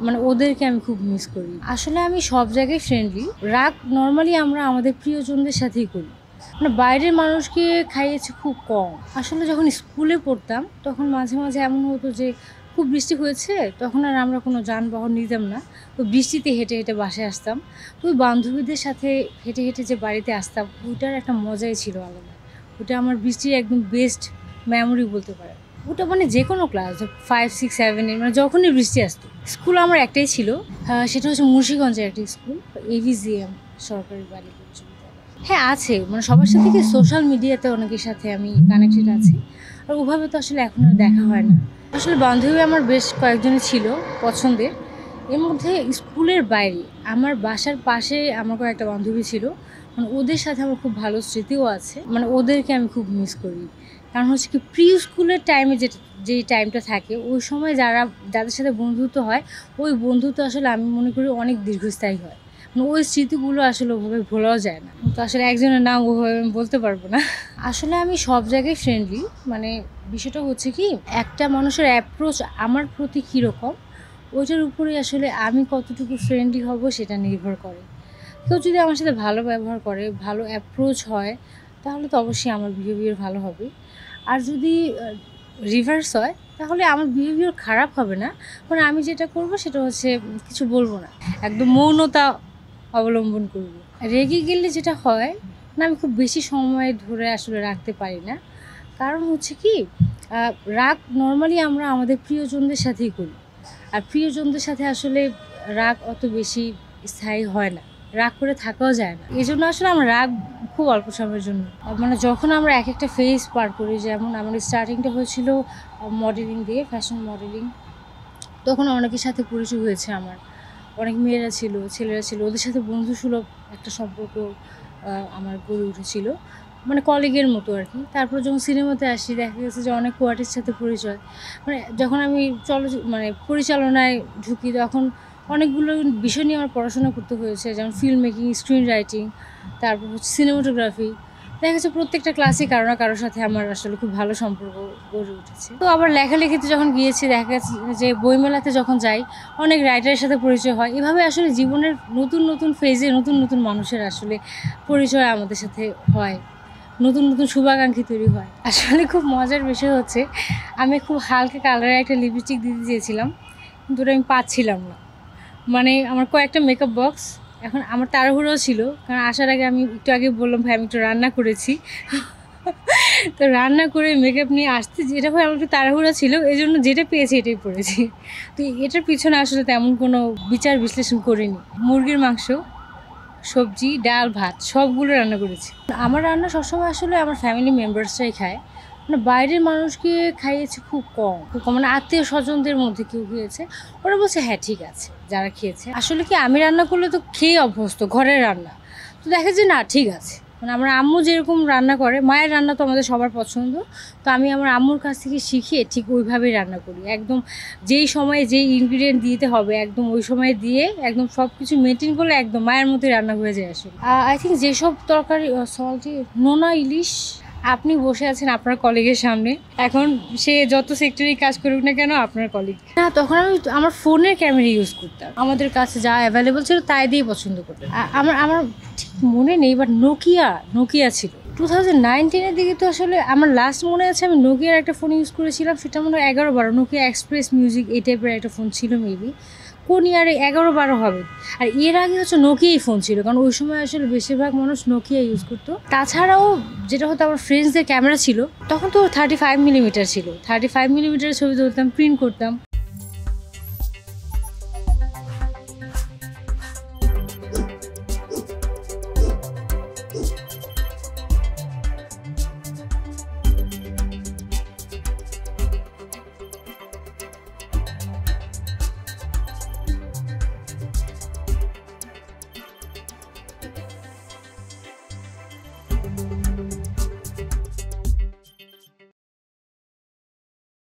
মানে ওদেরকে আমি খুব মিস করি। আসলে আমি সব জায়গায় ফ্রেন্ডলি। রাগ নরমালি আমরা আমাদের প্রিয়জনদের সাথেই করি। মানে বাইরের মানুষকে খাইয়েছি খুব কম। আসলে যখন স্কুলে পড়তাম তখন মাঝে, মাঝে এমন হতো যে খুব বৃষ্টি হয়েছে, তখন আর আমরা কোনো যানবাহন নিতাম না। তো বৃষ্টিতে হেঁটে, হেঁটে বাসায় আসতাম। তো ওই বান্ধবীদের সাথে হেঁটে, হেঁটে যে বাড়িতে আসতাম, ওইটার একটা মজাই ছিল আলাদা। ওটা আমার বৃষ্টির একদম বেস্ট মেমোরি বলতে পারেন। ওটা মানে যেকোনো ক্লাস 5, 6, 7 এর মানে যখনই বৃষ্টি আসতো। স্কুল আমার একটাই ছিল, সেটা হচ্ছে মুন্সিগঞ্জের একটা স্কুল, এভিজিএম সরকারি বালিকা উচ্চ বিদ্যালয়। হ্যাঁ, আছে। মানে সবার সাথে কি সোশ্যাল মিডিয়াতে অনেকের সাথে আমি কানেক্টেড আছি। আর ওভাবে তো আসলে এখন আর দেখা হয় না। আসলে বান্ধবী আমার বেশ কয়েকজনই ছিল পছন্দের। এর মধ্যে স্কুলের বাইরে আমার বাসার পাশে আমার কয়েকটা বান্ধবী ছিল। মানে ওদের সাথে আমার খুব ভালো স্মৃতিও আছে। মানে ওদেরকে আমি খুব মিস করি। কারণ হচ্ছে কি প্রি স্কুলের টাইমে যেই টাইমটা থাকে ওই সময় যাদের সাথে বন্ধুত্ব হয়, ওই বন্ধুত্ব আসলে আমি মনে করি অনেক দীর্ঘস্থায়ী হয়। মানে ওই স্মৃতিগুলো আসলে ওভাবে ভোলাও যায় না। তো আসলে একজনের নাম ওভাবে আমি বলতে পারবো না। আসলে আমি সব জায়গায় ফ্রেন্ডলি। মানে বিষয়টা হচ্ছে কি একটা মানুষের অ্যাপ্রোচ আমার প্রতি কীরকম ওইটার উপরেই আসলে আমি কতটুকু ফ্রেন্ডলি হব সেটা নির্ভর করে। কেউ যদি আমার সাথে ভালো ব্যবহার করে, ভালো অ্যাপ্রোচ হয়, তাহলে তো অবশ্যই আমার বিহেভিয়ার ভালো হবে। আর যদি রিভার্স হয় তাহলে আমার বিহেভিয়ার খারাপ হবে না। মানে আমি যেটা করব সেটা হচ্ছে কিছু বলবো না, একদম মৌনতা অবলম্বন করব। রেগে গেলে যেটা হয় না, আমি খুব বেশি সময় ধরে আসলে রাখতে পারি না। কারণ হচ্ছে কি রাগ নর্মালি আমরা আমাদের প্রিয়জনদের সাথেই করি। আর প্রিয়জনদের সাথে আসলে রাগ অত বেশি স্থায়ী হয় না, রাগ করে থাকাও যায় না। এই জন্য আসলে আমার রাগ খুব অল্প সময়ের জন্য। মানে যখন আমরা এক একটা ফেজ পার করি, যেমন আমাদের স্টার্টিংটা হয়েছিল মডেলিং দিয়ে, ফ্যাশন মডেলিং। তখন অনেকের সাথে পরিচয় হয়েছে আমার। অনেক মেয়েরা ছিল, ছেলেরা ছিল, ওদের সাথে বন্ধুসুলভ একটা সম্পর্ক আমার গড়ে উঠেছিল, মানে কলিগের মতো আর কি। তারপর যখন সিনেমাতে আসি দেখা গেছে যে অনেক কোয়ার্টির সাথে পরিচয়। মানে যখন আমি মানে পরিচালনায় ঢুকি তখন অনেকগুলো বিষয় নিয়ে আমার পড়াশোনা করতে হয়েছে, যেমন ফিল্ম মেকিং, স্ক্রিন রাইটিং, তারপর হচ্ছে সিনেমাটোগ্রাফি। দেখা গেছে প্রত্যেকটা ক্লাসে কারো না কারোর সাথে আমার আসলে খুব ভালো সম্পর্ক গড়ে উঠেছে। তো আবার লেখালেখিতে যখন গিয়েছি দেখা গেছে যে বইমেলাতে যখন যাই অনেক রাইটারের সাথে পরিচয় হয়। এভাবে আসলে জীবনের নতুন নতুন ফেজে নতুন নতুন মানুষের আসলে পরিচয় আমাদের সাথে হয়, নতুন নতুন শুভাকাঙ্ক্ষী তৈরি হয়। আসলে খুব মজার বিষয় হচ্ছে আমি খুব হালকা কালারের একটা লিপস্টিক দিতে চেয়েছিলাম, কিন্তু ওটা আমি পাচ্ছিলাম না। মানে আমার কয়েকটা মেকআপ বক্স, এখন আমার তাড়াহুড়োও ছিল, কারণ আসার আগে আমি একটু আগে বললাম ভাই আমি একটু রান্না করেছি। তো রান্না করে মেকআপ নিয়ে আসতে যেটা হয় আমার একটু তাড়াহুড়া ছিল, এই জন্য যেটা পেয়েছি এটাই পরেছি। তো এটার পিছনে আসলে তেমন কোনো বিচার বিশ্লেষণ করিনি। মুরগির মাংস, সবজি, ডাল, ভাত সবগুলো রান্না করেছি। আমার রান্না সবসময় আসলে আমার ফ্যামিলি মেম্বার্সরাই খায়। মানে বাইরের মানুষকে খাইয়েছি খুব কম, মানে আত্মীয় স্বজনদের মধ্যে কেউ খেয়েছে, ওরা বলছে হ্যাঁ ঠিক আছে যারা খেয়েছে। আসলে কি আমি রান্না করলে তো খেয়ে অভ্যস্ত, ঘরের রান্না। তো দেখা যায় না ঠিক আছে, মানে আমার আম্মু যেরকম রান্না করে, মায়ের রান্না তো আমাদের সবার পছন্দ। তো আমি আমার আম্মুর কাছ থেকে শিখিয়ে ঠিক ওইভাবেই রান্না করি। একদম যেই সময়ে যেই ইনগ্রিডিয়েন্ট দিতে হবে একদম ওই সময় দিয়ে একদম সব কিছু মেনটেন করলে একদম মায়ের মতোই রান্না হয়ে যায় আসলে। আই থিঙ্ক যেসব তরকারি সল্টি, নোনা ইলিশ। আপনি বসে আছেন আপনার কলিগের সামনে, এখন সে যত সেক্টরেই কাজ করুক না কেন আপনার কলিগ না, তখন আমি আমার ফোনের ক্যামেরা ইউজ করতাম। আমাদের কাছে যা অ্যাভেলেবল ছিল তাই দিয়ে পছন্দ করতাম। আমার ঠিক মনে নেই, বাট নোকিয়া ছিল 2019-এর দিকে। তো আসলে আমার লাস্ট মনে আছে আমি নোকিয়ার একটা ফোন ইউজ করেছিলাম, সেটা মনে হয় 11-12, নোকিয়া এক্সপ্রেস মিউজিক এই টাইপের একটা ফোন ছিল মেবি। কোন ইয়ারে 11-12 হবে। আর এর আগে হচ্ছে নোকিয়াই ফোন ছিল, কারণ ওই সময় আসলে বেশিরভাগ মানুষ নোকিয়া ইউজ করতো। তাছাড়াও যেটা হতো আমার ফ্রেন্ডসদের ক্যামেরা ছিল, তখন তো 35mm ছিল, 35mm ছবি তুলতাম, প্রিন্ট করতাম।